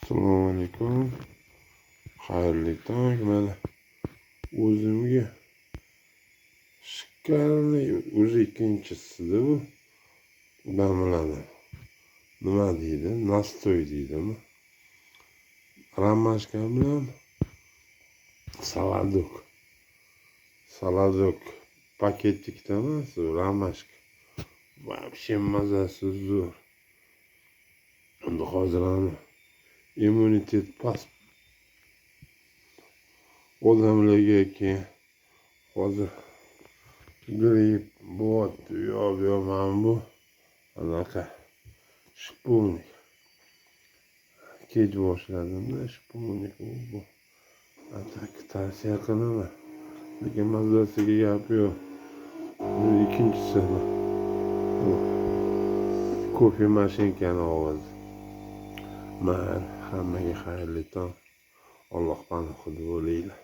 Assalomu alaykum. Xayrli tong. Mana o'zimga shikkarli уже ikkinchisida bu. Biladi. Nima deydi? Nastoy deydimi? Romashka bilan saladok. Saladok paketlikda emas, romashka. Вообще mazasi zo'r. Endi hozir ham immunitet past odamlarga keyin hozir gripp bo'lyapti. Yo'q, mana bu anaqa shpunik. Kech boshladimda shpunik bu. Atak tavsiya qilaman. Lekin mazasiga gap yo'q. Bu ikkinchisi bu kofe mashinkani ovozi. Hammaga xayrli tong. Alloh panohida bo'linglar.